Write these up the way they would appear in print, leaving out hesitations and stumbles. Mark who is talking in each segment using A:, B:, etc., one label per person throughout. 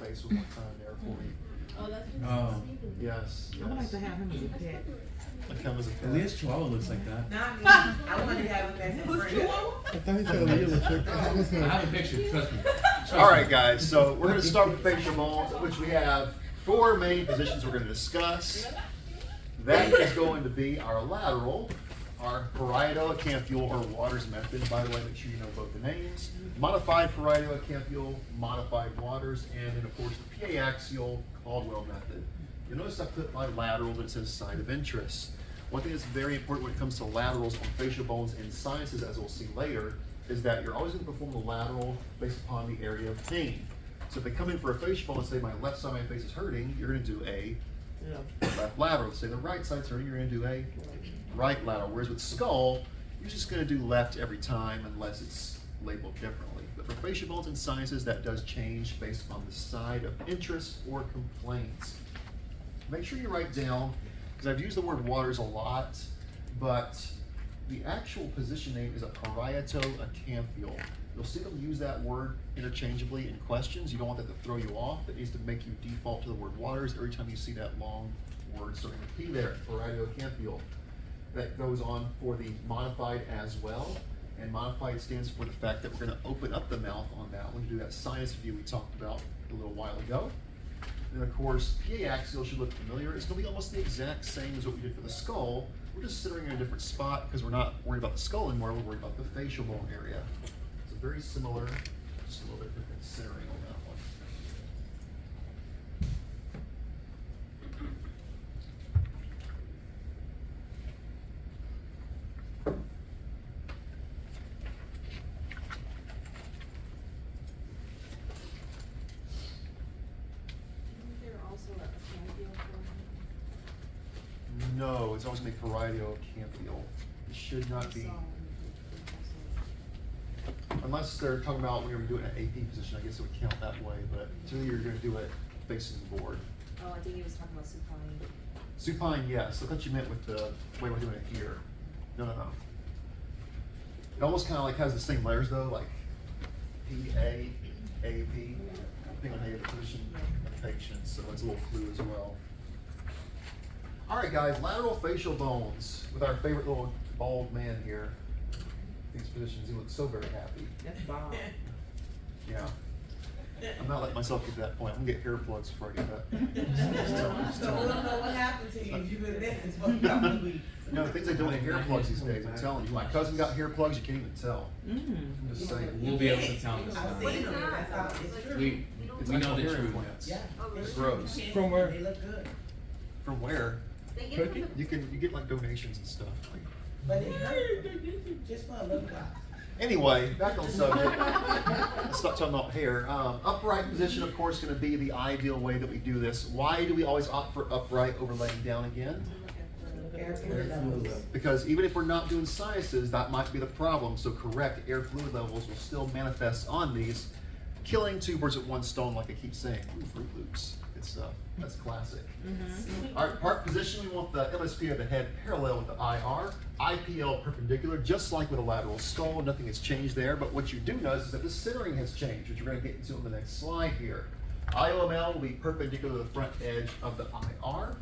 A: face one more time there for me.
B: Oh, that's
C: Oh.
A: Yes.
D: I would like to have him as a pet.
A: Like him as a pet.
C: Leah's Chihuahua looks like that.
E: Not me. I want to have him as a
B: Who's
E: friend.
B: Chihuahua?
F: I thought he said Leah was like, that was
C: I
F: not.
C: have a picture, trust me.
A: All right, guys, so we're going to start with facial bones, which we have 4 main positions we're going to discuss. That is going to be our lateral, our Parietoacanthial or Waters method. By the way, make sure you know both the names. Modified Parietoacanthial, modified Waters, and then of course the Axial Caldwell method. You'll notice I put my lateral that says site of interest. One thing that's very important when it comes to laterals on facial bones in sciences, as we'll see later, is that you're always going to perform the lateral based upon the area of pain. So if they come in for a facial bone and say my left side of my face is hurting, you're going to do a left lateral. Say the right side's hurting, you're going to do a right lateral. Whereas with skull, you're just going to do left every time unless it's labeled differently. But for facial bones in sciences, that does change based on the side of interest or complaints. Make sure you write down, because I've used the word Waters a lot, but the actual position name is a Parietoacanthial. You'll see them use that word interchangeably in questions. You don't want that to throw you off. It needs to make you default to the word Waters every time you see that long word starting with P there, Parietoacanthial. That goes on for the modified as well. And modified stands for the fact that we're going to open up the mouth on that one to do that sinus view we talked about a little while ago. And of course, PA axial should look familiar. It's going to be almost the exact same as what we did for the skull. We're just centering in a different spot because we're not worried about the skull anymore. We're worried about the facial bone area. So very similar, just a little bit different centering on that one. No, it's always going to be Parietoacanthial. It should not be, unless they're talking about when you're doing an AP position, I guess it would count that way, but typically you're going to do it facing the board.
G: Oh, I think he was talking about supine.
A: Supine, yes. I thought you meant with the way we're doing it here. No. It almost kind of like has the same letters though, like PA, AP, depending on how you have the position of the patient, so it's a little flu as well. All right, guys, lateral facial bones with our favorite little bald man here. These positions, he looks so very happy.
D: That's Bob.
A: Yeah. I'm not letting myself get to that point. I'm gonna get hair plugs before I get that.
E: So we'll know what happened to you if you've been missing for a couple of weeks.
A: You know, the things they do with hair plugs these days, I'm telling you. My cousin got hair plugs, you can't even tell. I'm just saying.
C: We'll be able to tell this
E: I've
C: now.
E: seen them, that's how it's true.
C: We
A: It's
C: know
A: actual
C: the
A: hair
C: truth.
A: implants.
E: Yeah.
A: It's gross.
F: From where?
E: They look good.
A: From where?
G: They get it from the
A: You get like donations and stuff. Like,
E: But it hurt just for a little while.
A: anyway, back on subject. Let's stop talking about hair. Upright position, of course, going to be the ideal way that we do this. Why do we always opt for upright over laying down again?
E: Air fluid levels.
A: Because even if we're not doing sciences, that might be the problem. So correct air fluid levels will still manifest on these, killing 2 birds with 1 stone, like I keep saying. Ooh, Fruit Loops. Good stuff. That's classic. All right, part position, we want the MSP of the head parallel with the IR. IPL perpendicular, just like with a lateral skull. Nothing has changed there, but what you do notice is that the centering has changed, which we're going to get into on the next slide here. IOML will be perpendicular to the front edge of the IR.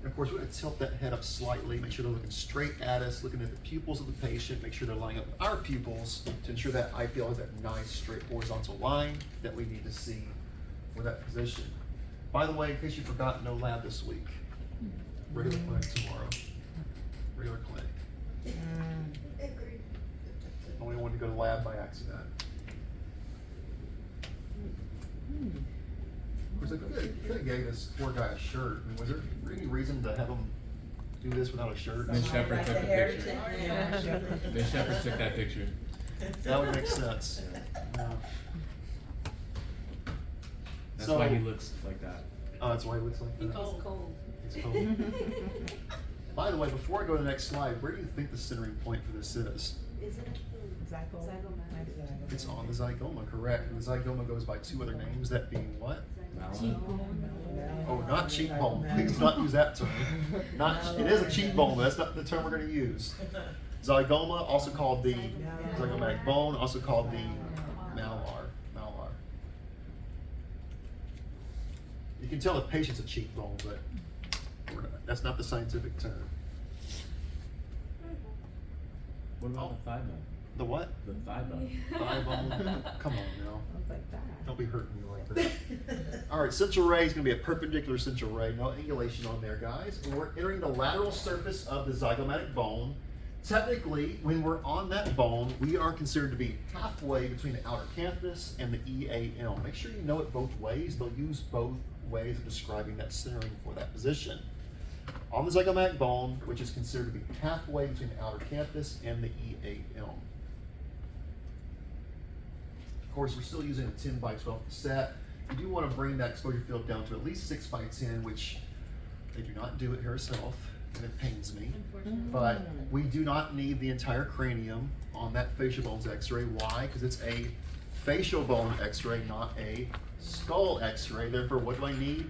A: And of course, we're going to tilt that head up slightly, make sure they're looking straight at us, looking at the pupils of the patient, make sure they're lining up with our pupils to ensure that IPL has that nice, straight horizontal line that we need to see for that position. By the way, in case you forgot, no lab this week. Regular clinic tomorrow. Regular clinic. Only wanted to go to lab by accident. Of course, I could have gave this poor guy a shirt. I mean, was there any reason to have him do this without a shirt?
C: Miss Shepherd
E: Like
C: took
E: the
C: the
E: heritage.
C: picture.
E: Yeah.
C: Miss Shepherd took that picture.
A: That would make sense. Yeah.
C: That's
A: So-
C: why he looks like that.
A: Oh, that's why he looks like that.
G: It's cold.
A: It's cold. By the way, before I go to the next slide, where do you think the centering point for this is?
G: Is it
D: Zygote.
A: It's on the zygoma, correct. And the zygoma goes by 2 other names, that being what? Oh, not cheekbone. Please do not use that term. It is a cheekbone, but that's not the term we're going to use. Zygoma, also called the zygomatic bone, also called the malar. You can tell the patient's a cheekbone, but that's not the scientific term.
C: What about the thigh bone?
A: The what?
C: The thigh bone.
A: Thigh bone? Come on now.
D: I was like that.
A: Don't be hurting me like that. All right, central ray is going to be a perpendicular central ray. No angulation on there, guys. And we're entering the lateral surface of the zygomatic bone. Technically, when we're on that bone, we are considered to be halfway between the outer canthus and the EAM. Make sure you know it both ways. They'll use both ways of describing that centering for that position. On the zygomatic bone, which is considered to be halfway between the outer canthus and the EAM. Of course, we're still using a 10 by 12 set. You do want to bring that exposure field down to at least 6 by 10, which they do not do at Harris Health, and it pains me. But we do not need the entire cranium on that facial bones x-ray. Why? Because it's a facial bone x-ray, not a skull x-ray. Therefore, what do I need?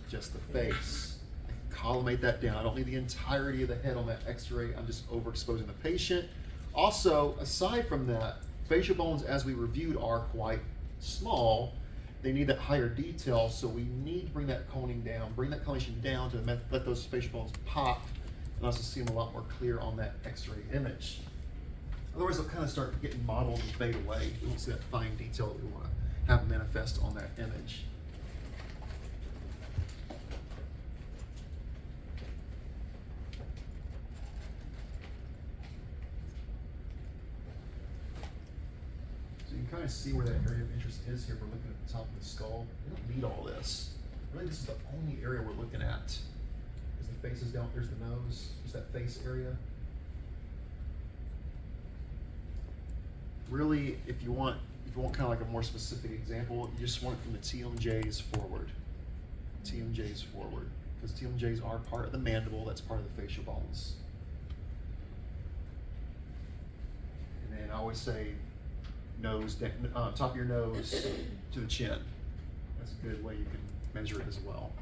A: Just the face. I can collimate that down. I don't need the entirety of the head on that x-ray. I'm just overexposing the patient. Also, aside from that, facial bones, as we reviewed, are quite small. They need that higher detail, so we need to bring that coning down, bring that conation down to let those facial bones pop, and also see them a lot more clear on that x-ray image. Otherwise, they'll kind of start getting mottled and fade away. We won't see that fine detail that we want to have manifest on that image. So you can kind of see where that area of interest is here. We're looking at the top of the skull. We don't need all this. Really, this is the only area we're looking at. As the face is down, there's the nose, there's that face area. Really, if you want kind of like a more specific example, you just want it from the TMJs forward. TMJs forward. Because TMJs are part of the mandible, that's part of the facial bones. And then I always say nose, top of your nose to the chin. That's a good way you can measure it as well.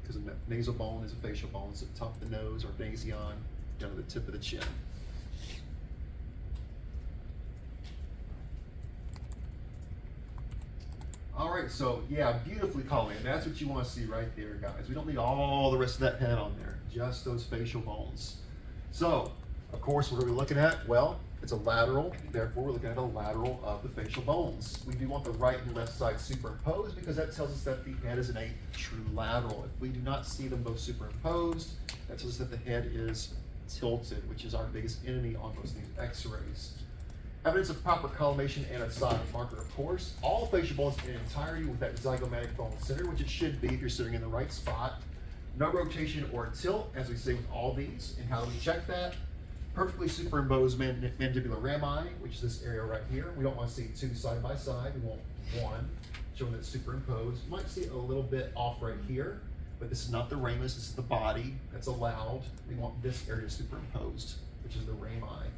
A: Because the nasal bone is a facial bone, so the top of the nose or nasion down to the tip of the chin. All right, so yeah, beautifully collimated. That's what you want to see right there, guys. We don't need all the rest of that head on there, just those facial bones. So, of course, what are we looking at? Well, it's a lateral, therefore we're looking at a lateral of the facial bones. We do want the right and left side superimposed because that tells us that the head is in a true lateral. If we do not see them both superimposed, that tells us that the head is tilted, which is our biggest enemy on most of these x-rays. Evidence of proper collimation and a side marker, of course. All facial bones in entirety with that zygomatic bone center, which it should be if you're sitting in the right spot. No rotation or tilt, as we say with all these. And how do we check that? Perfectly superimposed mandibular rami, which is this area right here. We don't want to see two side by side. We want one, showing that it's superimposed. You might see it a little bit off right here, but this is not the ramus, this is the body. That's allowed. We want this area superimposed, which is the rami.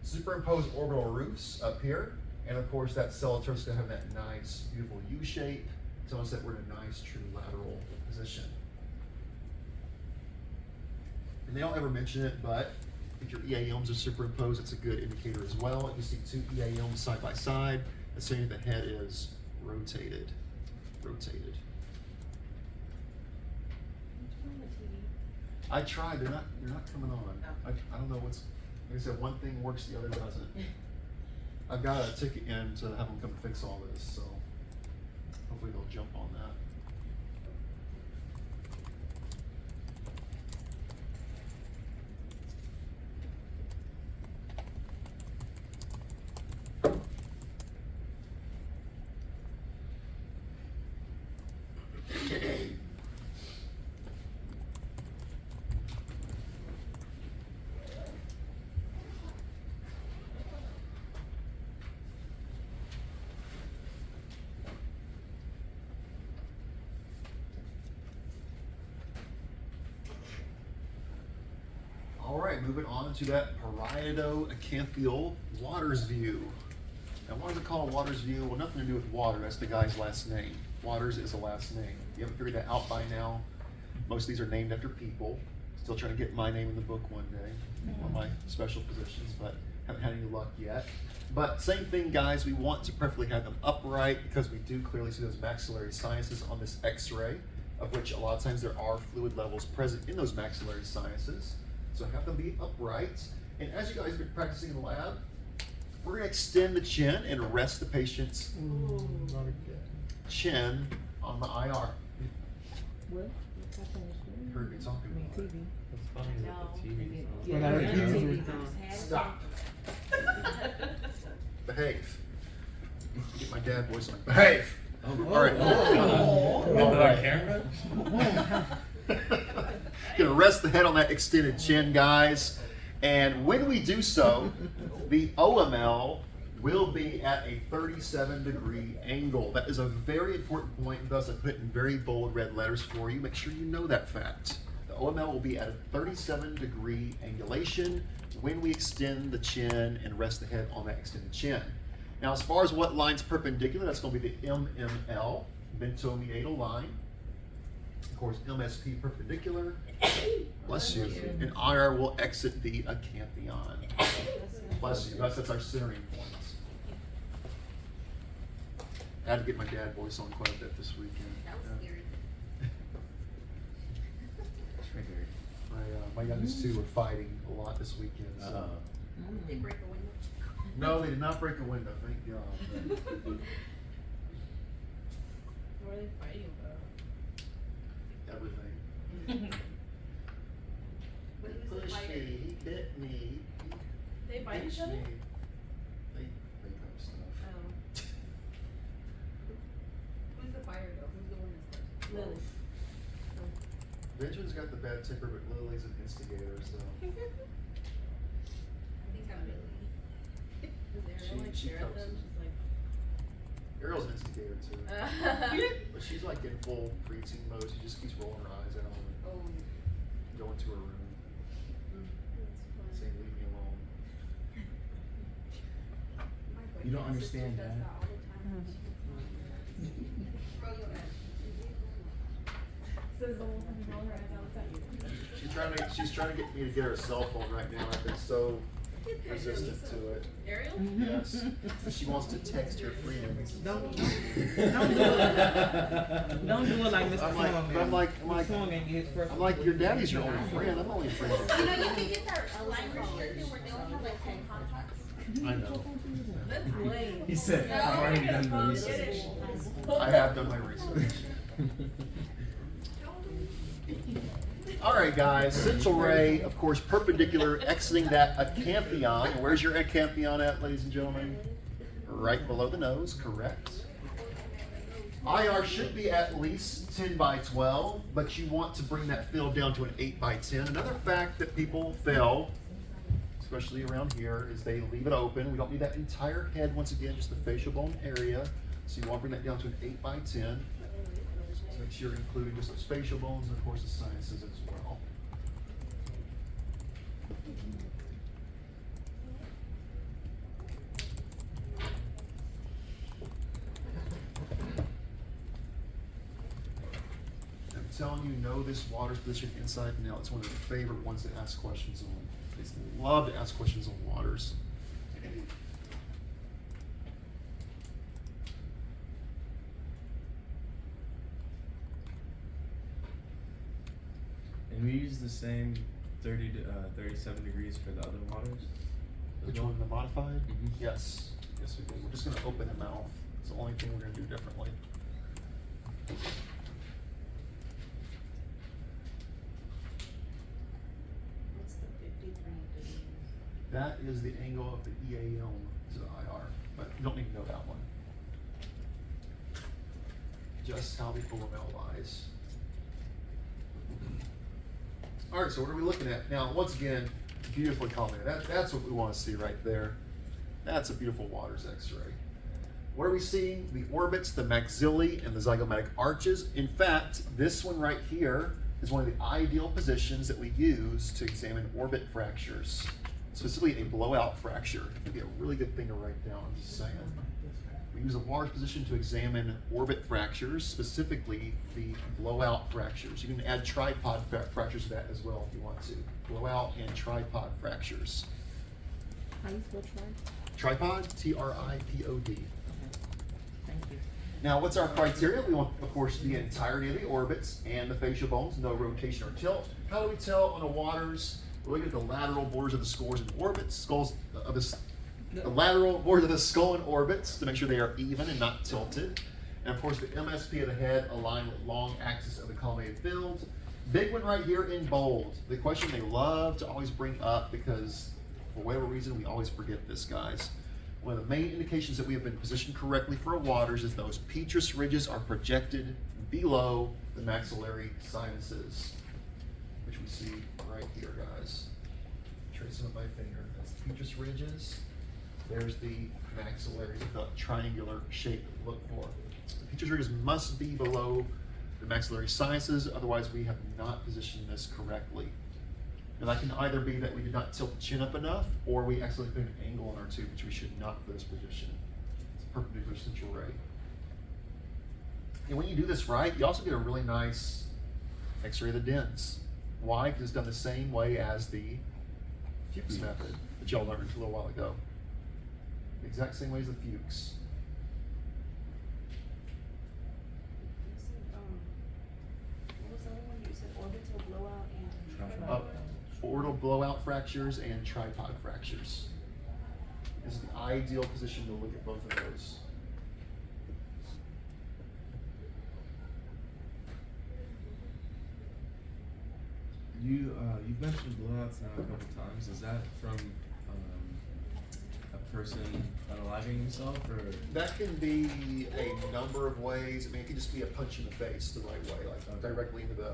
A: Superimposed orbital roofs up here, and of course that cell is going to have that nice, beautiful U shape, telling us that we're in a nice, true lateral position. And they don't ever mention it, but if your EAMs are superimposed, it's a good indicator as well. If you see two EAMs side by side, that's saying the head is rotated. Rotated. I tried. They're not coming on. I don't know what's. Like I said, one thing works, the other doesn't. I've got a ticket in to have them come fix all this, so hopefully they'll jump on that. All right, moving on to that Parietoacanthial Waters view. Now, why is it called Waters view? Well, nothing to do with water. That's the guy's last name. Waters is a last name. You haven't figured that out by now. Most of these are named after people. Still trying to get my name in the book one day. One of my special positions, but haven't had any luck yet. But same thing, guys. We want to preferably have them upright because we do clearly see those maxillary sinuses on this x-ray. of which a lot of times there are fluid levels present in those maxillary sinuses. So have them be upright. And as you guys have been practicing in the lab, we're going to extend the chin and rest the patient's chin on the IR.
D: What?
A: You heard me talking about it.
D: TV.
C: It's funny that the TV's on.
D: Yeah,
F: Well,
D: the
F: I think
D: TV's on.
A: Stop. Behave. Get my dad voice on. Behave.
C: Oh,
A: All right. All right.
C: Camera?
A: Gonna rest the head on that extended chin, guys. And when we do so, the OML will be at a 37-degree angle. That is a very important point, thus I put it in very bold red letters for you. Make sure you know that fact. The OML will be at a 37-degree angulation when we extend the chin and rest the head on that extended chin. Now, as far as what line's perpendicular, that's going to be the MML, mentomeatal line. Of course, MSP perpendicular. Bless you. And IR will exit the acanthion. Bless you. That's our centering point. I had to get my dad voice on quite a bit this weekend.
G: That was scary.
C: Triggered.
A: My youngest two were fighting a lot this weekend. So.
G: Did they break a window?
A: No, they did not break a window, thank God.
E: What are they fighting about?
A: Everything.
G: But
A: He
G: who's the
A: pushed
G: fighter?
A: me, he bit me.
E: They
A: he
E: bite each
A: pinched
E: other?
A: me. They make up stuff.
G: Oh. Who's the fighter though? Who's the one that's
E: Lily.
A: Benjamin's got the bad temper, but Lily's an instigator, so.
G: I think I'm Billy.
E: Does Ariel like
A: She
E: stare at
A: comes
E: them?
A: in.
E: She's like,
A: Ariel's an instigator too. But she's like in full preteen mode. She just keeps rolling her eyes at him
G: Oh.
A: and going to her room, saying, "Leave me alone."
C: You don't understand that.
E: says the one who roll her eyes all the time.
A: She's trying to get me to get her a cell phone right now. I've been so resistant to it.
E: Ariel?
A: Yes. She wants to text her friends.
D: Don't do it. Don't do it like Mr.
A: I'm like,
D: Song.
A: I'm like,
D: Mr. Song ain't get his first.
A: I'm like, your daddy's your only friend. I'm only a friend.
G: You know, you can get that line restricted where they only have like 10 contacts.
A: I know.
E: That's lame.
C: He said,
E: No,
C: I've already
E: we're
C: done
E: gonna
C: the
E: get
C: research.
E: it.
A: I have done my research. All right, guys. Central ray, of course, perpendicular, exiting that acanthion. Where's your acanthion at, ladies and gentlemen? Right below the nose, correct. IR should be at least 10 by 12, but you want to bring that field down to an 8 by 10. Another fact that people fail, especially around here, is they leave it open. We don't need that entire head, once again, just the facial bone area. So you want to bring that down to an 8 by 10. So make sure you're including just those facial bones and, of course, the sinuses as well. I'm telling you, know this water's position inside and out. It's one of the favorite ones to ask questions on. They love to ask questions on waters.
C: And we use the same 30 to 37 degrees for the other waters? as
A: Which
C: well?
A: one, the modified?
C: Mhm.
A: Yes. Yes, we do. We're just gonna open the mouth. It's the only thing we're gonna do differently.
G: What's the 53 degree?
A: That is the angle of the EAM to the IR, but you don't need to know that one. Just how the OML lies. All right, so what are we looking at? Now, once again, beautifully commented. That's what we want to see right there. That's a beautiful waters x-ray. What are we seeing? The orbits, the maxillae, and the zygomatic arches. In fact, this one right here is one of the ideal positions that we use to examine orbit fractures, specifically a blowout fracture. It'd be a really good thing to write down, I'm just saying. We use a waters position to examine orbit fractures, specifically the blowout fractures. You can add tripod fractures to that as well if you want to. Blowout and tripod fractures.
D: How you spell try?
A: Tripod, Tripod.
D: Okay. Thank you.
A: Now, what's our criteria? We want, of course, the entirety of the orbits and the facial bones, no rotation or tilt. How do we tell on the waters? We look at the lateral borders of the scores and orbits, skulls of the lateral borders of the skull and orbits to make sure they are even and not tilted. And of course, the MSP of the head aligned with long axis of the collimated field. Big one right here in bold. The question they love to always bring up because for whatever reason we always forget this, guys. One of the main indications that we have been positioned correctly for our waters is those petrous ridges are projected below the maxillary sinuses, which we see right here, guys. Tracing with my finger. That's the petrous ridges. There's the maxillary, the triangular shape that we look for. The petrous ridges must be below the maxillary sinuses, otherwise we have not positioned this correctly. And that can either be that we did not tilt the chin up enough, or we accidentally put an angle on our tube, which we should not for this position. It's perpendicular central ray. And when you do this right, you also get a really nice X-ray of the dens. Why? Because it's done the same way as the Fuchs method that y'all learned a little while ago. The exact same way as the Fuchs.
G: What was the other one you said? Orbital blowout and.
A: Uh, Orbital blowout fractures and tripod fractures. This is the ideal position to look at both of those.
C: You've mentioned blowouts now a couple times. Is that from a person unaliving himself, or?
A: That can be a number of ways. I mean, it can just be a punch in the face the right way, like
C: Okay.
A: directly into the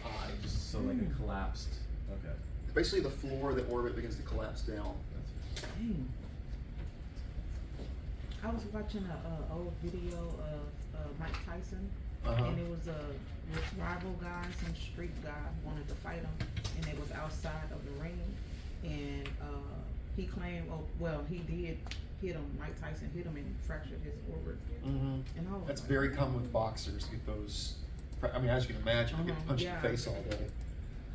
A: eye.
C: Just so like a collapsed. Okay.
A: Basically, the floor of the orbit begins to collapse down.
D: Dang. I was watching a old video of Mike Tyson,
A: Uh-huh.
D: and it was this rival guy, some street guy wanted to fight him, and it was outside of the ring, and he claimed, he did hit him. Mike Tyson hit him and fractured his orbit.
A: Mm-hmm.
D: And I was
A: That's
D: like,
A: very common with boxers. Get those. I mean, as you can imagine, they get punched in the face all day.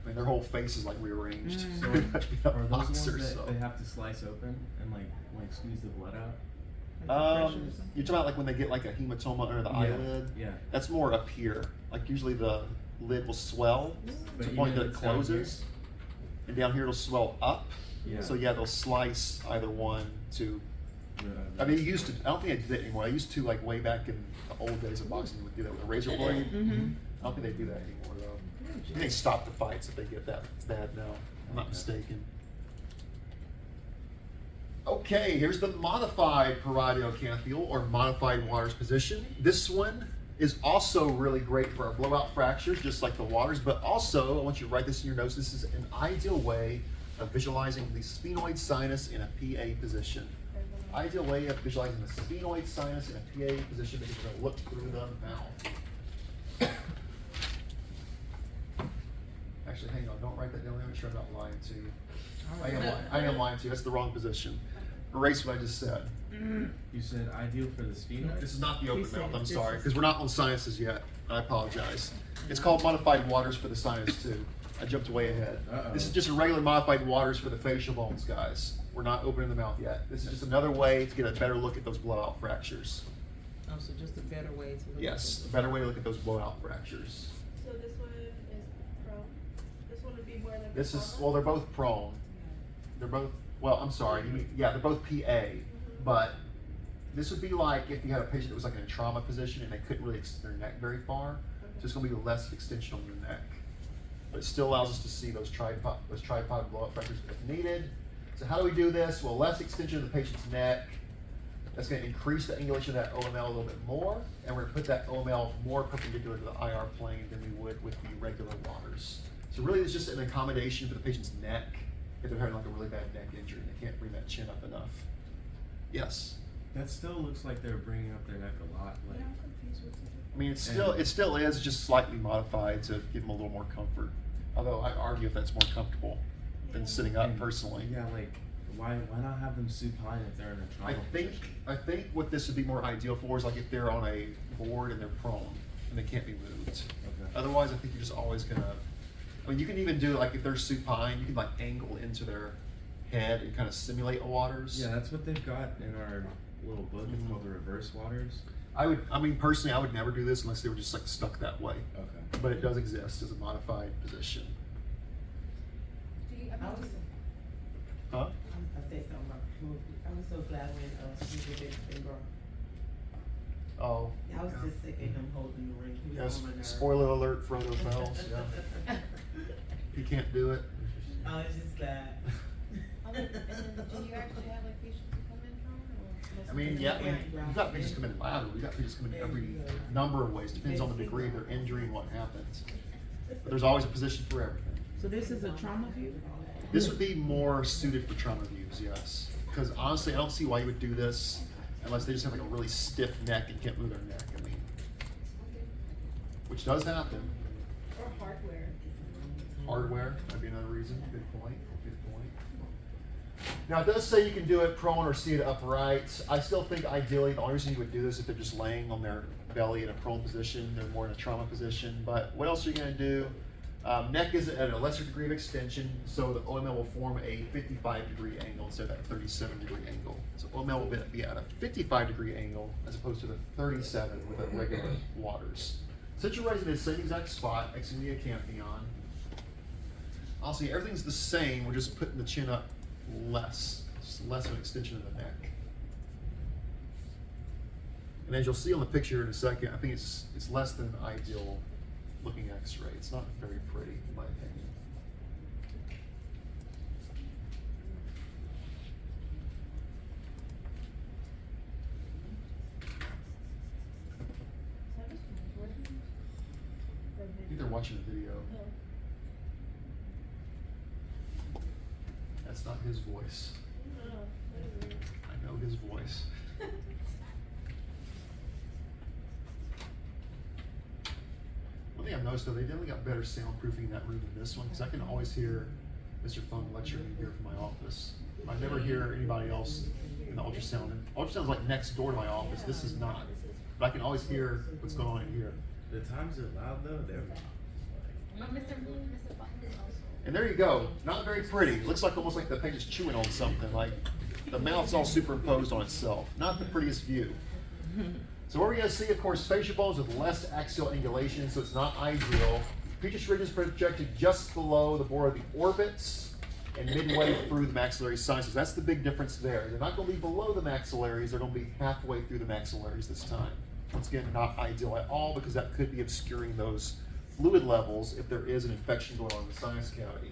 A: I mean, their whole face is like rearranged.
D: Mm.
A: So pretty much being
C: Are
A: a
C: those
A: boxer.
C: ones that
A: So.
C: they have to slice open and like squeeze the blood out?
D: like depression or something.
A: You're talking about like when they get like a hematoma under the eyelid.
C: Yeah.
A: That's more up here. Like usually the lid will swell to
C: But
A: the point that
C: even
A: it
C: if it's down
A: closes, and down here it'll swell up.
C: Yeah.
A: So yeah, they'll slice either one to. I mean, you used to. I don't think they do that anymore. I used to like way back in the old days of boxing, would do that with a razor blade.
D: Mm-hmm.
A: I don't think they do that anymore though. I think they stop the fights if they get that bad now. I'm not mistaken. Okay, here's the modified Parietoacanthial or modified waters position. This one is also really great for our blowout fractures, just like the waters, but also, I want you to write this in your notes, this is an ideal way of visualizing the sphenoid sinus in a PA position. Ideal way of visualizing the sphenoid sinus in a PA position because you're going to look through the mouth. Actually, hang on, don't write that down. Make sure I'm not lying to you. I am lying to you. That's the wrong position. Erase what I just said.
C: You said ideal for the sphenoid?
A: This is not the
D: He
A: open
D: said
A: mouth. I'm
D: this
A: sorry,
D: is-
A: because we're not on sinuses yet. I apologize. It's called modified waters for the sinus too. I jumped way ahead.
C: Uh-oh.
A: This is just a regular modified waters for the facial bones, guys. We're not opening the mouth yet. This is just another way to get a better look at those blowout fractures.
D: Oh, so just a better way to look
A: Yes, a
D: at
A: better way to look at those blowout fractures.
G: So this one is prone. This one would be more like.
A: This is, well, they're both prone. They're both, well, I'm sorry, yeah, they're both PA, but this would be like if you had a patient that was like in a trauma position and they couldn't really extend their neck very far, so it's gonna be less extension on your neck. But it still allows us to see those tripod blowout fractures if needed. So how do we do this? Well, less extension of the patient's neck. That's gonna increase the angulation of that OML a little bit more, and we're gonna put that OML more perpendicular to the IR plane than we would with the regular waters. So really, it's just an accommodation for the patient's neck if they're having like a really bad neck injury and they can't bring that chin up enough. Yes.
C: That still looks like they're bringing up their neck a lot. Like,
G: Yeah, I'm confused with it.
A: I mean, it still is just slightly modified to give them a little more comfort. Although I argue if that's more comfortable than sitting up
C: and-
A: personally.
C: Yeah, like why not have them supine if they're in a trauma position?
A: I think what this would be more ideal for is like if they're on a board and they're prone and they can't be moved.
C: Okay.
A: Otherwise, I think you're just always gonna. I mean, you can even do like if they're supine, you can like angle into their head and kind of simulate a waters.
C: Yeah, that's what they've got in our little book. It's
A: Mhm.
C: called the reverse waters.
A: I mean, personally, I would never do this unless they were just like stuck that way.
C: Okay.
A: But it does exist as a modified position.
G: Do you,
E: I was,
A: Huh?
E: I said something about movie. I was so glad when, Steve did the girl.
A: Oh.
E: I was
A: yeah.
E: just sick of him holding the ring. He was
A: Yes,
E: on my nerves.
A: spoiler alert for other fells, yeah. He can't do it.
E: I was just glad.
G: and then do you actually have like patients who come in from, or?
A: I mean, yeah, we've got patients come in lateral, we've got patients come in every number of ways, depends on the degree of their injury and what happens. But there's always a position for everything.
D: So this is a trauma view?
A: This would be more suited for trauma views, yes. Because honestly, I don't see why you would do this unless they just have like a really stiff neck and can't move their neck, I mean. Which does happen.
G: Or hardware.
A: Hardware, that'd be another reason, good point, good point. Now, it does say you can do it prone or seated upright. I still think ideally, the only reason you would do this if they're just laying on their belly in a prone position, they're more in a trauma position, but what else are you gonna do? Neck is at a lesser degree of extension, so the OML will form a 55-degree angle instead of that 37-degree angle. So OML will be at a 55-degree angle as opposed to the 37 with a regular waters. Situated in the same exact spot, exiting the acanthion. Honestly, everything's the same, we're just putting the chin up less. It's less of an extension of the neck. And as you'll see on the picture in a second, I think it's less than an ideal looking x-ray. It's not very pretty, in my opinion. I think they're watching a video. That's not his voice. I know his voice. One thing I've noticed though, they definitely got better soundproofing in that room than this one, because I can always hear Mr. Fung lecturing here from my office. I never hear anybody else in the ultrasound. And ultrasound's like next door to my office. This is not. But I can always hear what's going on in here.
C: The times they're loud though, they're loud.
G: But Mr. Button is also.
A: And there you go. Not very pretty. Looks like almost like the pig is chewing on something. Like the mouth's all superimposed on itself. Not the prettiest view. So what we're going to see, of course, facial bones with less axial angulation, so it's not ideal. Petrous ridge is projected just below the border of the orbits and midway through the maxillary sinus. That's the big difference there. They're not going to be below the maxillaries. They're going to be halfway through the maxillaries this time. Once again, not ideal at all because that could be obscuring those fluid levels if there is an infection going on in the sinus cavity.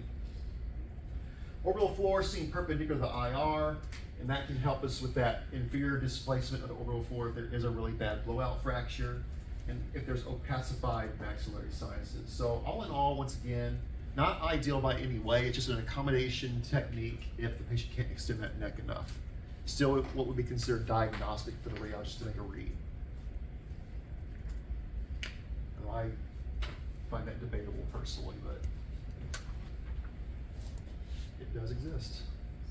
A: Orbital floor seen perpendicular to the IR, and that can help us with that inferior displacement of the orbital floor if there is a really bad blowout fracture and if there's opacified maxillary sinuses. So all in all, once again, not ideal by any way. It's just an accommodation technique if the patient can't extend that neck enough. Still what would be considered diagnostic for the radiologist to make a read. And I find that debatable personally, but it does exist.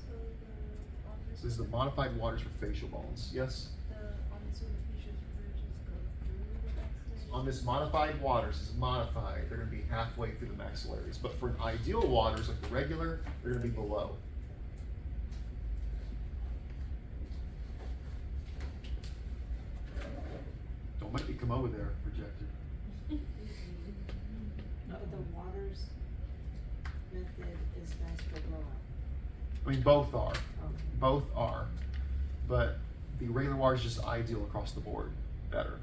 A: So this is the modified waters for facial bones. Yes? On this modified waters, this is modified, they're going to be halfway through the maxillaries. But for an ideal waters, like the regular, they're going to be below. Don't make me come over there, projector.
B: But the waters method is best for blowout.
A: I mean, both are.
B: Okay.
A: Both are. But the regular water is just ideal across the board. Better.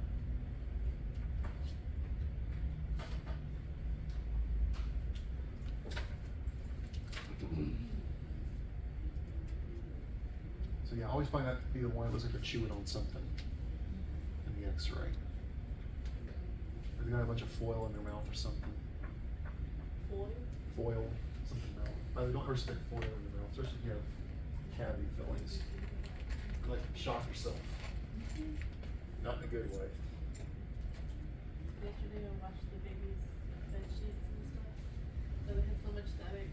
A: So yeah, I always find that to be the one that looks like they're chewing on something in the x-ray. Or they got a bunch of foil in their mouth or something. Foil, something in their mouth. But they don't ever stick foil in their mouth, especially if you have cavity fillings. Like shock yourself. Not in a good way.
H: Yesterday I watched the babies' bed sheets and stuff. So they had so much static.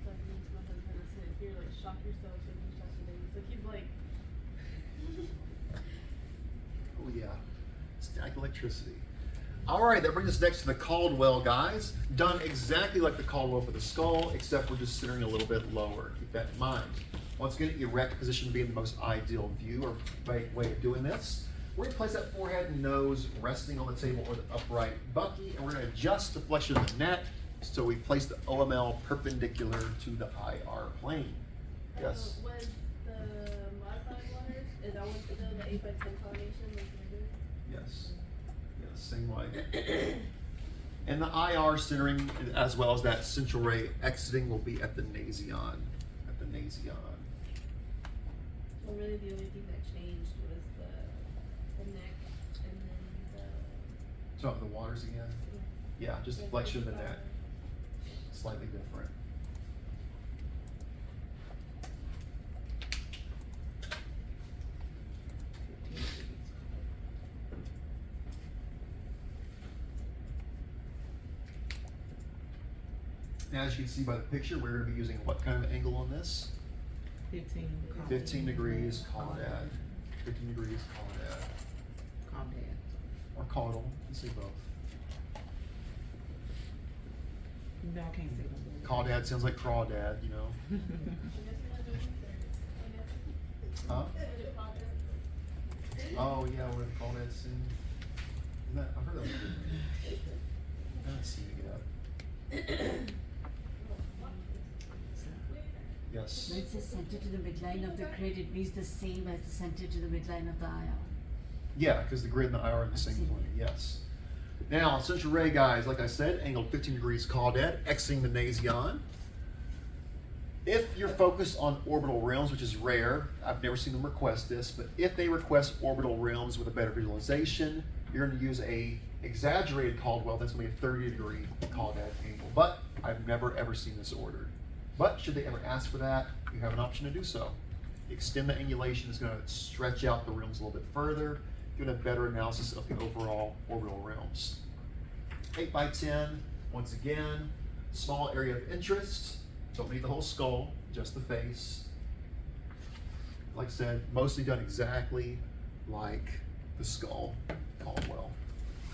H: So I went to my husband and I said, here, like, shock yourself so you can shock the baby. So he's like,
A: Oh yeah, static electricity. All right, that brings us next to the Caldwell, guys. Done exactly like the Caldwell for the skull, except we're just centering a little bit lower. Keep that in mind. Once again, erect position being the most ideal view or way of doing this. We're gonna place that forehead and nose resting on the table or the upright bucky, and we're gonna adjust the flexion of the neck so we place the OML perpendicular to the IR plane. Yes?
H: Was the modified waters, is that one still the 8x10 combination like we did?
A: Yes. Yes, same way. And the IR centering as well as that central ray exiting will be at the nasion. At the nasion.
H: So really the only thing that changed was the neck and then
A: So the waters again? Yeah, just the flexion of the neck. Slightly different. Now, as you can see by the picture, we're going to be using what kind of angle on this?
D: 15.
A: 15 degrees, call it at. 15 degrees, call it at.
D: Caudad.
A: Or caudal, you say both.
D: No, I can't say them.
A: Caudad sounds like crawdad, you know. Huh? Oh, yeah, where the crawdad sing. Isn't that, I've heard that one. I haven't seen it yet. Yes.
I: When it says center to the midline of the grid, it means the same as the center to the midline of the IR.
A: Yeah, because the grid and the IR are in the same plane, yes. Now, central ray, guys, like I said, angled 15 degrees caudad, exiting the nasion. If you're focused on orbital rims, which is rare, I've never seen them request this, but if they request orbital rims with a better visualization, you're going to use a exaggerated Caldwell, that's going to be a 30 degree caudad angle. But I've never ever seen this ordered. But should they ever ask for that, you have an option to do so. Extend the angulation is going to stretch out the rims a little bit further, giving a better analysis of the overall orbital rims. 8x10, once again, small area of interest. Don't need the whole skull, just the face. Like I said, mostly done exactly like the skull, Caldwell.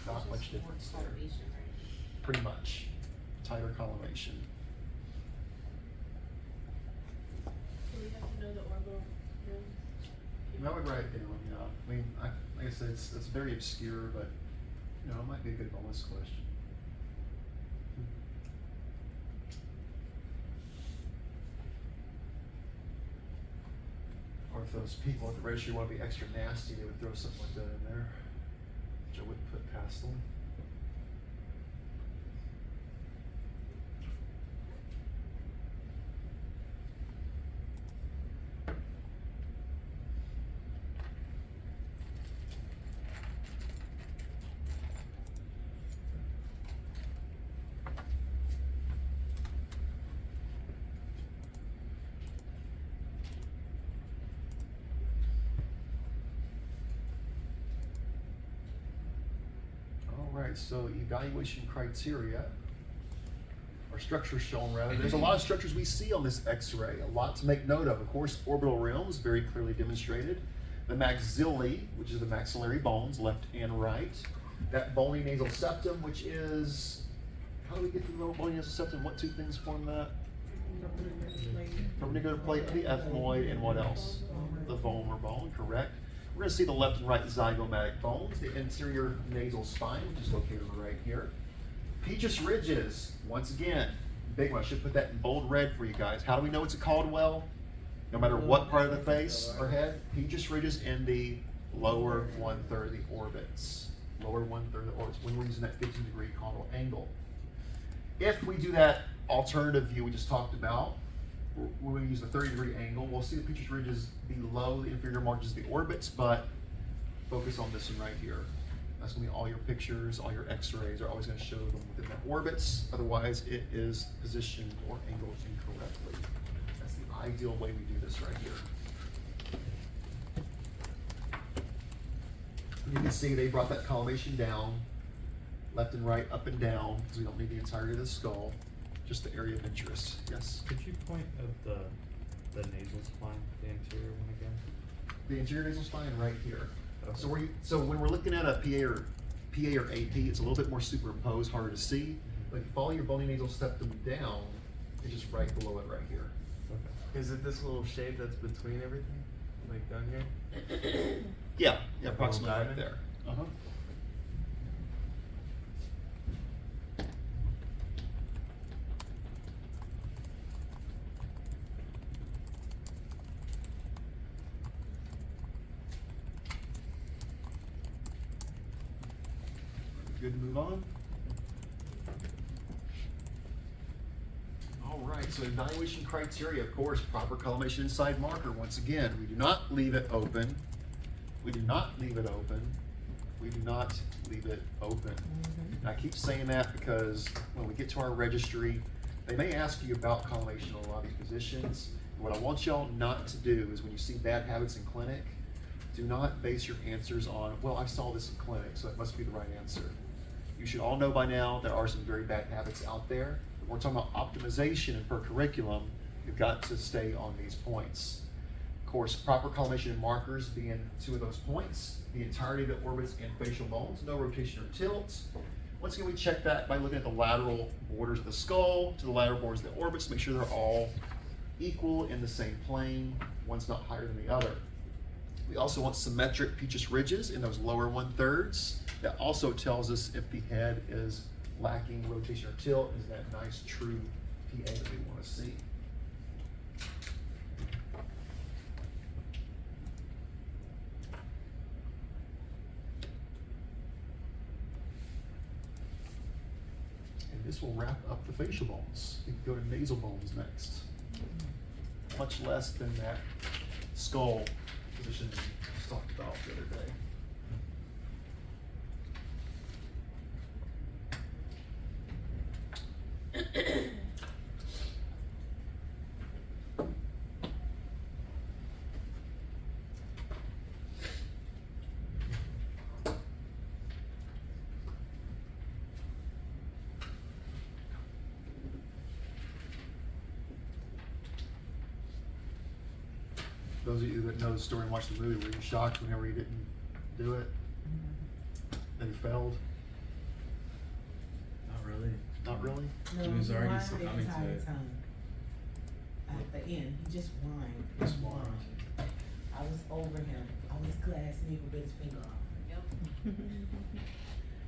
A: Not much difference there. Pretty much. Tighter collimation.
H: So we have to know the orbital rims.
A: I would write it down, yeah. I mean, like I said, it's very obscure, but, you know, it might be a good bonus question. Or if those people at the registry want to be extra nasty, they would throw something like that in there, which I wouldn't put past them. Alright, so evaluation criteria, or structures shown rather. There's a lot of structures we see on this X-ray, a lot to make note of. Of course, orbital rims, very clearly demonstrated. The maxillae, which is the maxillary bones, left and right. That bony nasal septum, which is, how do we get to the bony nasal septum? What two things form that? Perpendicular plate of the ethmoid, and what else? The vomer bone, correct. We're going to see the left and right zygomatic bones, the interior nasal spine, which is located right here. Petrous ridges, once again, big one. I should put that in bold red for you guys. How do we know it's a Caldwell? No matter what part of the face or head, Petrous ridges in the lower 1/3 of the orbits. Lower 1/3 of the orbits when we're using that 15 degree caudal angle. If we do that alternative view we just talked about, we're going to use the 30 degree angle. We'll see the Petrous ridges below the inferior margins of the orbits, but focus on this one right here. That's going to be all your pictures, all your x-rays are always going to show them within the orbits. Otherwise, it is positioned or angled incorrectly. That's the ideal way we do this right here. You can see they brought that collimation down, left and right, up and down, because we don't need the entirety of the skull. Just the area of interest. Yes?
J: Could you point at the nasal spine, the anterior one again?
A: The anterior nasal spine right here. Okay. So when we're looking at a PA or AP, it's a little bit more superimposed, harder to see. But if you follow your bony nasal septum down, it's just right below it right here.
C: Okay. Is it this little shape that's between everything? Like down here?
A: Yeah,
J: Like a
A: approximately
J: little
A: right
J: diamond?
A: there. Uh-huh. Good to move on. All right, so evaluation criteria, of course, proper collimation inside marker. Once again, we do not leave it open. We do not leave it open. We do not leave it open. And I keep saying that because when we get to our registry, they may ask you about collimation on a lot of these positions. What I want y'all not to do is when you see bad habits in clinic, do not base your answers on, well, I saw this in clinic, so it must be the right answer. You should all know by now there are some very bad habits out there. When we're talking about optimization and per curriculum, you've got to stay on these points. Of course, proper collimation and markers being two of those points. The entirety of the orbits and facial bones, no rotation or tilt. Once again, we check that by looking at the lateral borders of the skull to the lateral borders of the orbits to make sure they're all equal in the same plane. One's not higher than the other. We also want symmetric petrous ridges in those lower 1/3. That also tells us if the head is lacking rotation or tilt, is that nice true PA that we want to see. And this will wrap up the facial bones. We can go to nasal bones next. Much less than that skull position we just talked about the other day. Those of you that know the story and watched the movie, were you shocked whenever he didn't do it? That he failed?
C: Not really.
A: Not really?
E: No,
C: He was
E: he
C: already
E: whined the
C: succumbing to
E: entire
C: it.
E: time. At the end, he just whined.
A: Just
E: and
A: whined.
E: I was over him. I was glad Sneak would bit his finger off.
G: Yep.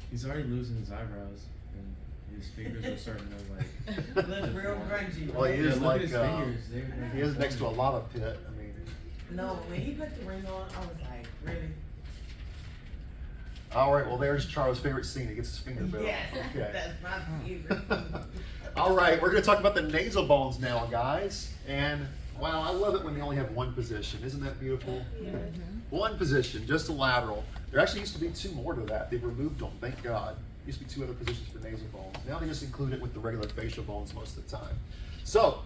C: He's already losing his eyebrows, and his fingers are starting to like.
E: Look real grungy.
A: Well, he
C: Yeah,
A: is
C: look
A: like,
C: at his fingers. They're
A: he is next to a lava pit. I mean,
E: No, when he put the ring on, I was like, really?
A: all right, well, there's Charles' favorite scene. He gets his finger bit.
E: Yes,
A: Okay.
E: that's my favorite.
A: All right, we're going to talk about the nasal bones now, guys. And wow, I love it when they only have one position. Isn't that beautiful? One position, just a lateral. There actually used to be two more to that. They've removed them, thank God. There used to be two other positions for nasal bones. Now they just include it with the regular facial bones most of the time. So,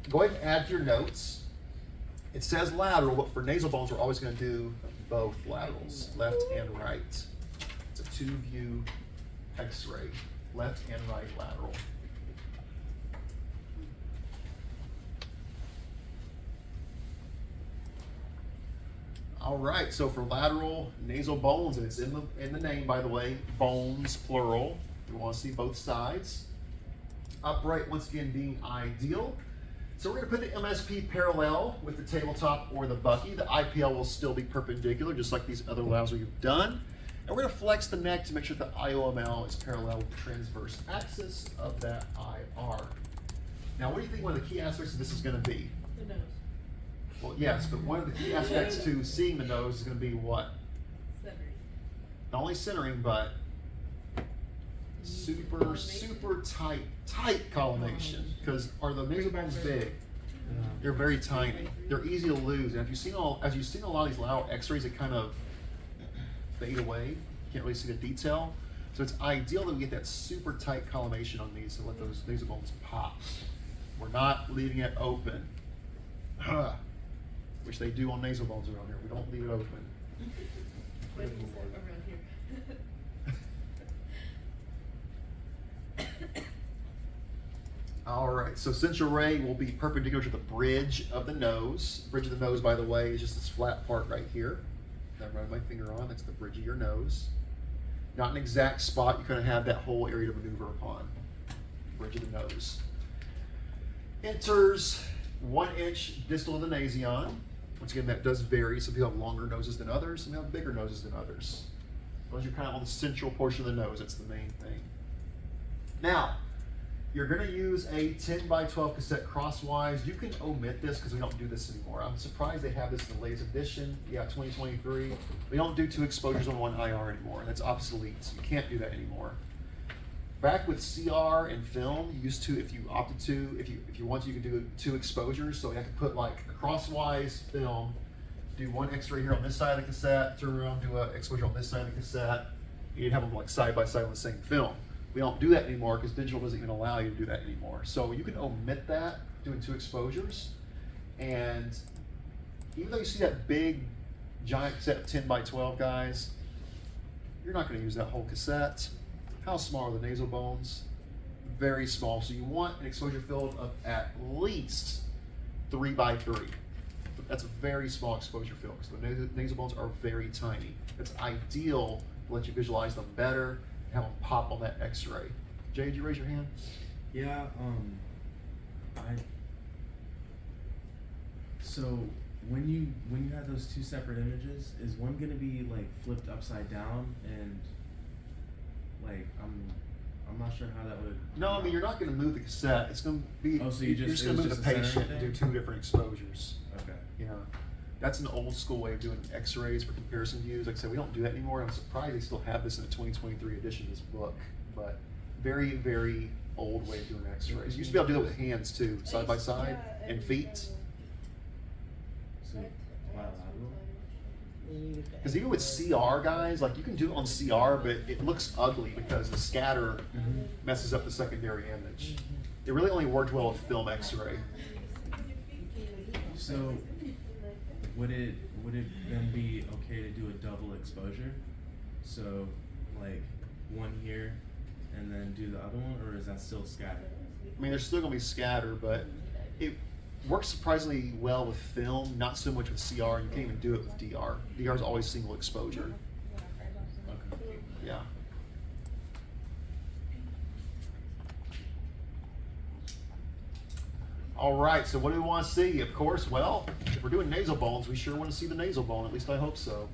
A: go ahead and add to your notes. It says lateral, but for nasal bones, we're always going to do both laterals, left and right. It's a 2-view x-ray, left and right lateral. All right, so for lateral nasal bones, and it's in the name, by the way, bones, plural. We want to see both sides. Upright, once again, being ideal. So we're going to put the MSP parallel with the tabletop or the bucky. The IPL will still be perpendicular, just like these other laterals we've done. And we're going to flex the neck to make sure the IOML is parallel with the transverse axis of that IR. Now, what do you think one of the key aspects of this is going to be?
H: The nose.
A: Well, yes, but one of the key aspects to seeing the nose is going to be what?
H: Centering.
A: Not only centering, but super tight collimation. Because are the nasal bones big? They're very tiny. They're easy to lose. And if you've seen a lot of these lateral X-rays, it kind of fade away. You can't really see the detail. So it's ideal that we get that super tight collimation on these to let those nasal bones pop. We're not leaving it open. Which they do on nasal bones around here. We don't leave it open.
H: What did you say around here?
A: All right, so central ray will be perpendicular to the bridge of the nose. Bridge of the nose, by the way, is just this flat part right here that I run my finger on. That's the bridge of your nose. Not an exact spot. You kind of have that whole area to maneuver upon. Bridge of the nose. Enters 1 inch distal of the nasion. Once again, that does vary. Some people have longer noses than others, some have bigger noses than others. As long as you're kind of on the central portion of the nose, that's the main thing. Now, you're going to use a 10 by 12 cassette crosswise. You can omit this because we don't do this anymore. I'm surprised they have this in the latest edition. Yeah, 2023. We don't do 2 exposures on 1 IR anymore. That's obsolete. You can't do that anymore. Back with CR and film, you used to, if you opted to, if you want to, you could do 2 exposures. So you have to put like a crosswise film, do 1 X-ray here on this side of the cassette, turn around, do an exposure on this side of the cassette. You'd have them like side by side on the same film. We don't do that anymore because digital doesn't even allow you to do that anymore. So you can omit that, doing 2 exposures. And even though you see that big, giant cassette of 10 by 12, guys, you're not going to use that whole cassette. How small are the nasal bones? Very small. So you want an exposure field of at least 3 by 3. That's a very small exposure field because the nasal bones are very tiny. It's ideal to let you visualize them better, have them pop on that X-ray. Jay, did you raise your hand?
C: Yeah, so when you have those 2 separate images, is one gonna be like flipped upside down and like I'm not sure how that would.
A: No, I mean you're not going to move the cassette. It's going to be.
C: Oh, so
A: you're just going to move the
C: a center
A: patient and do
C: thing?
A: 2 different exposures.
C: Okay.
A: Yeah, that's an old school way of doing X-rays for comparison views. Like I said, we don't do that anymore. I'm surprised they still have this in the 2023 edition of this book, but very, very old way of doing X-rays. You used to be able to do it with hands too, side by side, and feet.
C: So bilateral.
A: Because even with CR, guys, like you can do it on CR, but it looks ugly because the scatter messes up the secondary image. It really only worked well with film X-ray.
C: So would it then be okay to do a double exposure? So like 1 here and then do the other one, or is that still scattered?
A: I mean, there's still going to be scatter, but it works surprisingly well with film, not so much with CR. You can't even do it with DR. DR is always single exposure.
C: Okay.
A: Yeah. All right, so what do we want to see? Of course, well, if we're doing nasal bones, we sure want to see the nasal bone, at least I hope so.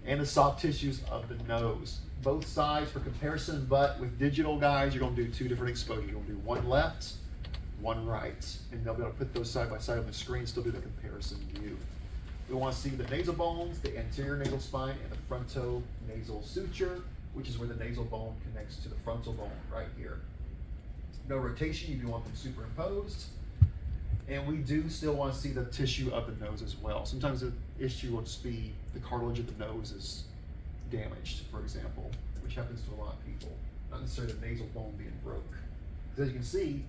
A: And the soft tissues of the nose. Both sides for comparison, but with digital, guys, you're going to do 2 different exposures. You're going to do 1 left, 1 right, and they'll be able to put those side by side on the screen, still do the comparison view. We want to see the nasal bones, the anterior nasal spine, and the frontonasal suture, which is where the nasal bone connects to the frontal bone right here. No rotation, you do want them superimposed. And we do still want to see the tissue of the nose as well. Sometimes the issue will just be the cartilage of the nose is damaged, for example, which happens to a lot of people. Not necessarily the nasal bone being broke. Because as you can see,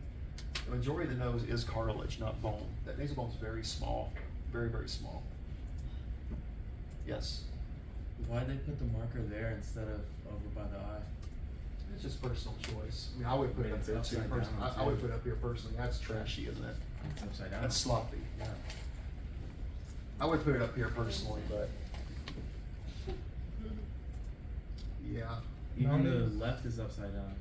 A: the majority of the nose is cartilage, not bone. That nasal bone is very small, very, very small. Yes?
C: Why'd they put the marker there instead of over by the eye?
A: It's just personal choice. I mean, I would put it up there too.
C: Upside
A: Personally.
C: down,
A: I would
C: too.
A: put it up here personally. That's trashy, isn't it?
C: It's upside down.
A: That's sloppy.
C: Yeah.
A: I would put it up here personally, but yeah.
C: Even the left is upside down.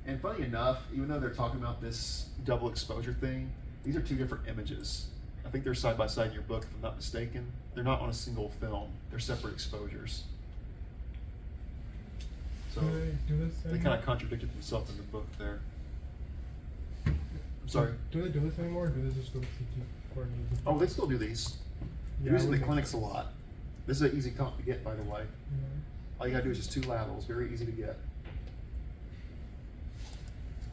A: And funny enough, even though they're talking about this double exposure thing, these are 2 different images. I think they're side by side in your book, if I'm not mistaken. They're not on a single film. They're separate exposures. So they kind of contradicted themselves in the book there. I'm sorry.
F: Do they do this anymore, or do they just go to CT coordinated?
A: Oh, they still do these.
F: Yeah,
A: They're using
F: I
A: the
F: would
A: clinics a
F: make
A: lot. This is an easy comp to get, by the way.
F: Yeah.
A: All you gotta do is just 2 laterals, very easy to get.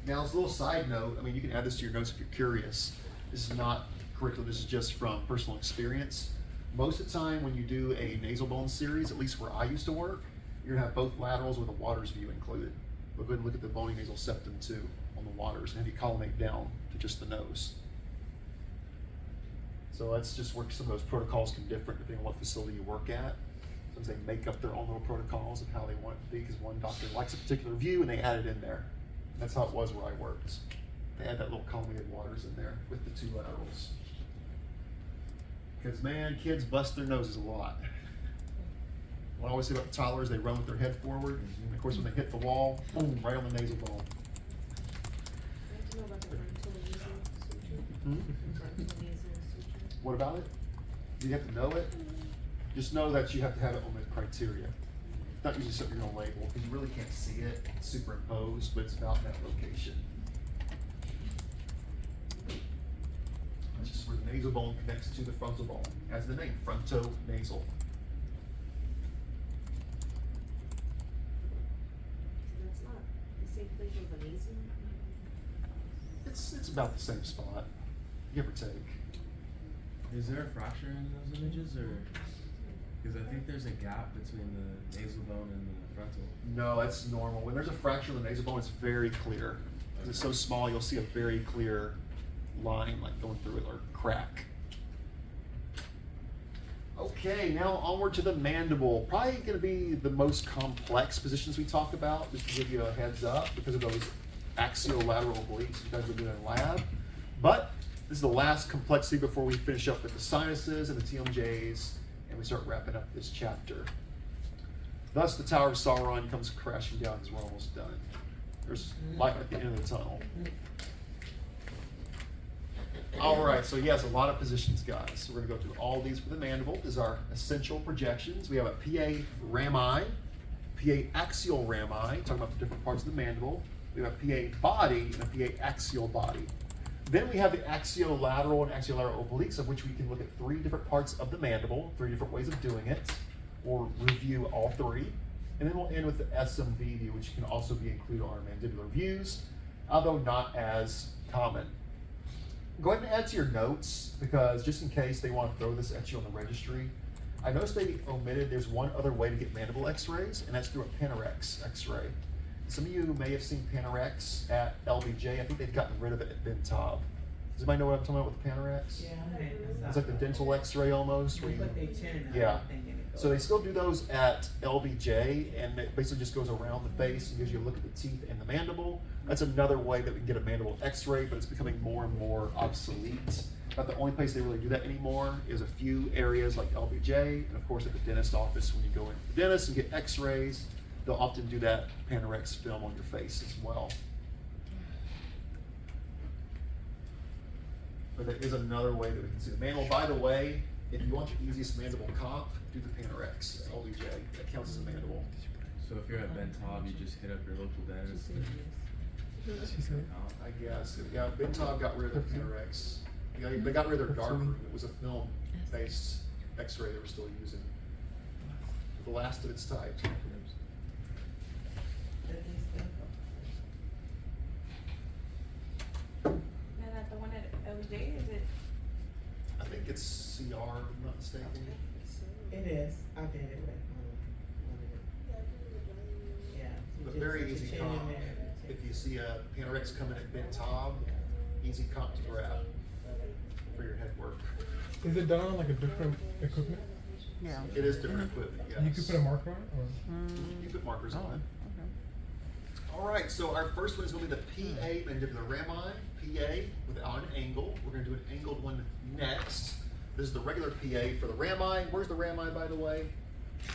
A: Now, as a little side note, I mean, you can add this to your notes if you're curious. This is not curriculum, this is just from personal experience. Most of the time when you do a nasal bone series, at least where I used to work, you're gonna have both laterals with a waters view included. We'll go ahead and look at the bony nasal septum too on the waters and have you collimate down to just the nose. So that's just where some of those protocols can differ depending on what facility you work at. Sometimes they make up their own little protocols of how they want it to be because one doctor likes a particular view and they add it in there. And that's how it was where I worked. They had that little collimated waters in there with the 2 laterals. Because man, kids bust their noses a lot. What I always say about the toddlers, they run with their head forward. And of course, when they hit the wall, boom, right on the nasal bone.
H: I have to know about the frontonasal suture.
A: Hmm?
H: Frontonasal suture.
A: What about it? You have to know it. Just know that you have to have it on the criteria. It's not usually something you're gonna label, because you really can't see it superimposed, but it's about that location. That's just where the nasal bone connects to the frontal bone, as the name, frontonasal.
G: So that's not the same place as the nasal?
A: It's about the same spot, give or take.
C: Is there a fracture in those images, or? Because I think there's a gap between the nasal bone and the frontal.
A: No, that's normal. When there's a fracture in the nasal bone, it's very clear. 'Cause it's so small, you'll see a very clear line like going through it, or crack. Okay, now onward to the mandible. Probably gonna be the most complex positions we talk about, just to give you a heads up, because of those axial lateral obliques you guys are doing in lab. But this is the last complexity before we finish up with the sinuses and the TMJs, and we start wrapping up this chapter. Thus, the Tower of Sauron comes crashing down because we're almost done. There's light at the end of the tunnel. All right, so yes, a lot of positions, guys. So we're gonna go through all these for the mandible. This is our essential projections. We have a PA rami, PA axial rami, talking about the different parts of the mandible. We have a PA body and a PA axial body. Then we have the axiolateral and axiolateral obliques, of which we can look at 3 different parts of the mandible, 3 different ways of doing it. We'll review all 3. And then we'll end with the SMV view, which can also be included on our mandibular views, although not as common. Go ahead and add to your notes, because just in case they want to throw this at you on the registry, I noticed they omitted there's one other way to get mandible x-rays, and that's through a Panorex x-ray. Some of you may have seen Panorex at LBJ. I think they've gotten rid of it at Bentob. Does anybody know what I'm talking about with Panorex?
E: Yeah.
A: It's like the dental x-ray almost. Where
E: They
A: you,
E: put their chin and
A: yeah.
E: everything in it.
A: So they still do those at LBJ, and it basically just goes around the face and gives you a look at the teeth and the mandible. That's another way that we can get a mandible x-ray, but it's becoming more and more obsolete. About the only place they really do that anymore is a few areas like LBJ, and of course at the dentist office when you go into the dentist and get x-rays, they'll often do that Panorex film on your face as well. But there is another way that we can see the mandible. By the way, if you want the easiest mandible comp, do the Panorex at LBJ. That counts as a mandible.
C: So if you're at Bentob, you just hit up your local dentist.
F: She said,
A: I guess. Yeah, Bentob got rid of the Panorex. Yeah, they got rid of their dark room. It was a film-based x-ray they were still using. The last of its type.
G: And at the one at LJ, is it?
A: I think it's CR, if I'm not mistaken.
E: It is. I did it with yeah.
A: But
E: Just
A: very
E: put your
A: easy
E: chin in
A: comp.
E: there.
A: If you see a Panorex coming at Bentob, easy comp to grab for your head work.
F: is it done on like a different equipment?
D: Yeah.
A: It is different equipment, yes.
F: You could put a marker on it, or?
A: You put markers on it. All right, so our first one is going to be the PA mandibular rami, PA without an angle. We're going to do an angled one next. This is the regular PA for the rami. Where's the rami, by the way?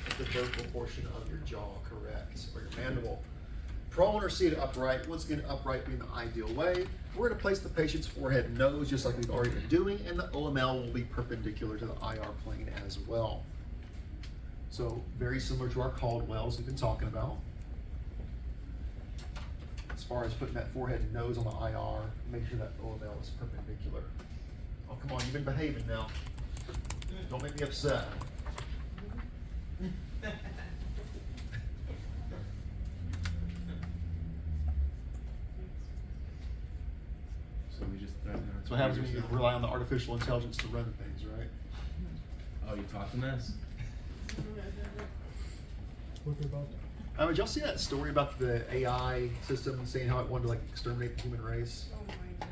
A: It's the vertical portion of your jaw, correct, or your mandible. Prone or seated upright. Once again, upright being the ideal way. We're going to place the patient's forehead and nose just like we've already been doing, and the OML will be perpendicular to the IR plane as well. So very similar to our Caldwells we've been talking about. As far as putting that forehead and nose on the IR, make sure that OML is perpendicular. Oh, come on, you've been behaving now. Don't make me upset.
C: So we just threaten our.
A: That's what happens when you rely on the artificial intelligence to run things, right?
C: Oh, you taught them this?
F: What about?
A: Did y'all see that story about the AI system saying how it wanted to like exterminate the human race?
G: Oh my god.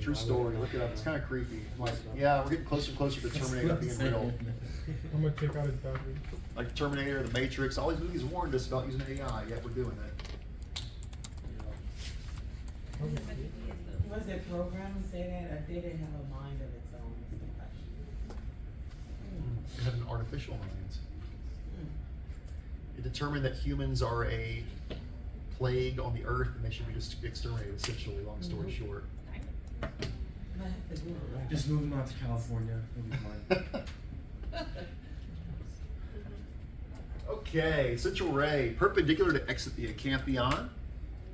A: True story. Look it up. It's kind of creepy. Like, yeah, we're getting closer and closer to Terminator being real.
F: I'm gonna take out his battery.
A: Like Terminator, The Matrix. All these movies warned us about using AI, yet we're doing it.
E: Was it programmed to say that, or did it have a mind of its own? Is the question.
A: It had an artificial mind.
E: Hmm.
A: It determined that humans are a plague on the earth and they should be just exterminated, essentially, long story short.
E: Might have to Google it.
C: Just move him out to California. He'll be fine.
A: Okay, central ray, perpendicular to exit the acanthion.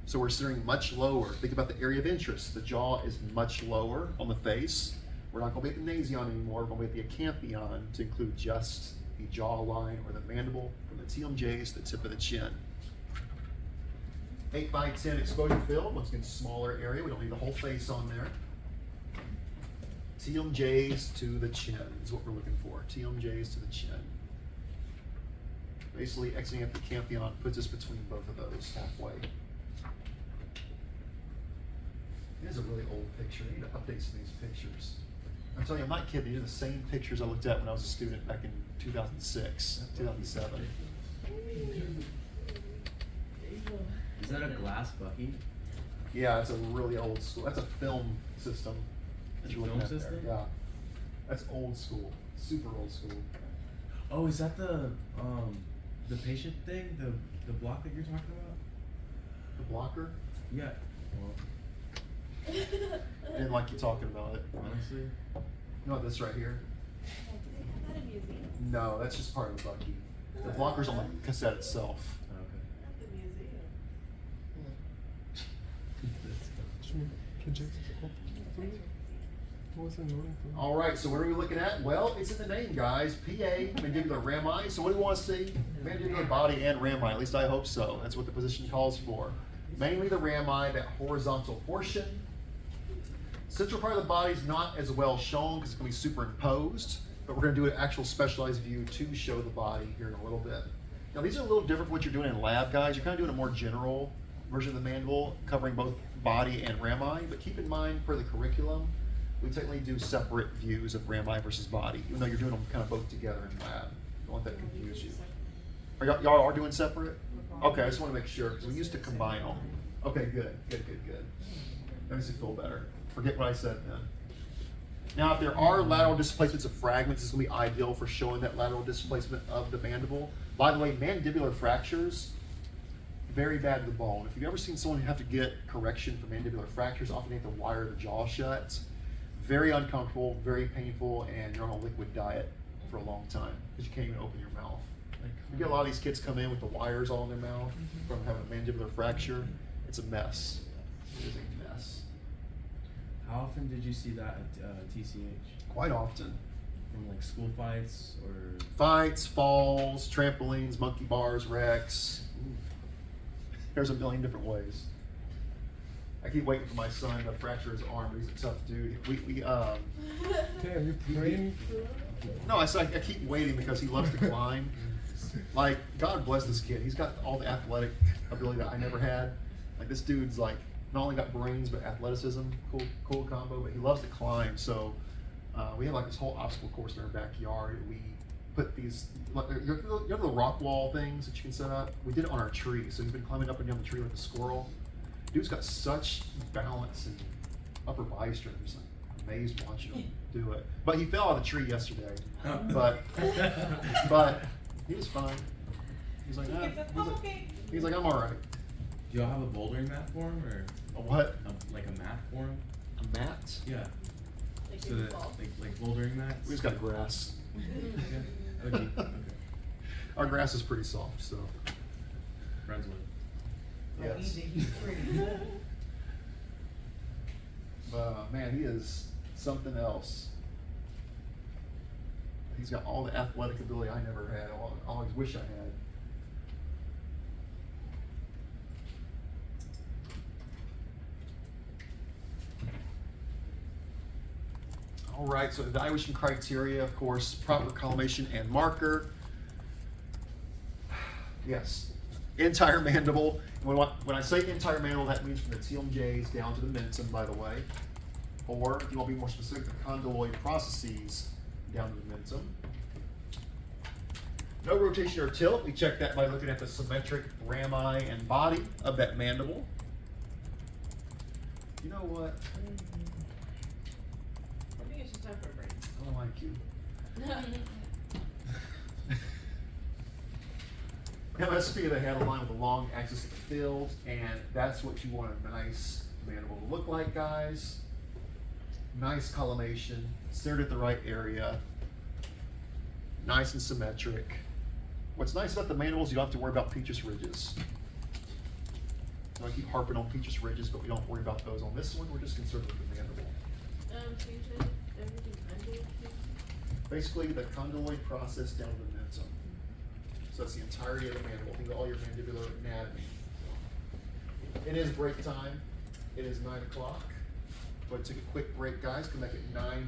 A: So we're centering much lower. Think about the area of interest. The jaw is much lower on the face. We're not going to be at the nasion anymore. We're going to be at the acanthion to include just the jawline or the mandible from the TMJs to the tip of the chin. 8x10 exposure field, once again, smaller area. We don't need the whole face on there. TMJs to the chin is what we're looking for. TMJs to the chin. Basically, exiting at the acanthion puts us between both of those halfway. It is a really old picture. I need to update some of these pictures. I'm telling you, I'm not kidding. These are the same pictures I looked at when I was a student back in 2006, 2007.
C: Is that a glass Bucky?
A: Yeah, it's a really old school. That's a film system that you're looking
C: Film
A: at
C: system?
A: there. Yeah, that's old school, super old school.
C: Oh, is that the patient thing? The block that you're talking about?
A: The blocker.
C: Yeah. Well,
A: I didn't like you talking about it.
C: honestly.
A: You know what, this right here?
G: Do they have that in museums?
A: No, that's just part of the Bucky. The blocker's on the cassette itself.
C: Okay.
H: At the museum.
F: What was the noting for?
A: All right, so what are we looking at? Well, it's in the name, guys. PA, mandibular rami. So what do we want to see? Mandibular body and rami. At least I hope so. That's what the position calls for. Mainly the rami, that horizontal portion. Central part of the body is not as well shown because it's going to be superimposed, but we're going to do an actual specialized view to show the body here in a little bit. Now, these are a little different from what you're doing in lab, guys. You're kind of doing a more general version of the mandible, covering both body and rami, but keep in mind, for the curriculum, we technically do separate views of rami versus body, even though you're doing them kind of both together in lab. Don't let that confuse you. Y'all are doing separate? Okay, I just want to make sure, because we used to combine them. Okay, good. That makes me feel better. Forget what I said then. Now, if there are lateral displacements of fragments, this is going to be ideal for showing that lateral displacement of the mandible. By the way, mandibular fractures, very bad to the bone. If you've ever seen someone have to get correction for mandibular fractures, often they have to wire the jaw shut. Very uncomfortable, very painful, and you're on a liquid diet for a long time because you can't even open your mouth. You get a lot of these kids come in with the wires all in their mouth from having a mandibular fracture. It's a mess. It is a mess.
C: How often did you see that at TCH?
A: Quite often.
C: From like school fights or?
A: Fights, falls, trampolines, monkey bars, wrecks. There's a million different ways. I keep waiting for my son to fracture his arm, but he's a tough dude.
F: Damn, you praying?
A: No, I keep waiting because he loves to climb. Like, God bless this kid. He's got all the athletic ability that I never had. Like, this dude's like, not only got brains, but athleticism. Cool combo, but he loves to climb. So, we have like this whole obstacle course in our backyard. We put these, you have the rock wall things that you can set up? We did it on our tree. So he's been climbing up and down the tree like a squirrel. Dude's got such balance and upper body strength. I'm just like amazed watching him do it. But he fell out of the tree yesterday. But he was fine. He's like, he's like, I'm all right.
C: Do y'all have a bouldering mat for him or?
A: A what?
C: Like a mat for him?
A: A mat?
C: Yeah.
H: Like
C: So that like bouldering mats.
A: We just got grass.
C: Yeah. Okay. Okay.
A: Our grass is pretty soft, so.
C: Friends with.
A: Yes.
D: He's pretty.
A: Man, he is something else. He's got all the athletic ability I never had. I always wish I had. All right, so evaluation criteria, of course, proper collimation and marker. Yes, entire mandible. When I say entire mandible, that means from the TMJs down to the mentum, by the way. Or, if you want to be more specific, the condyloid processes down to the mentum. No rotation or tilt. We check that by looking at the symmetric rami and body of that mandible. You know what?
H: I think it's just time for a break.
A: I don't like you. MSP, they had a line with a long axis of the field, and that's what you want a nice mandible to look like, guys. Nice collimation, centered at the right area, nice and symmetric. What's nice about the mandibles, you don't have to worry about petrous ridges. I keep harping on petrous ridges, but we don't worry about those on this one. We're just concerned with the mandible.
H: So you said everything under?
A: Basically, the condyloid process down to the mentum. So that's the entirety of the mandible. Think of all your mandibular anatomy. It is break time. It is 9 o'clock. But take a quick break, guys. Come back at 9.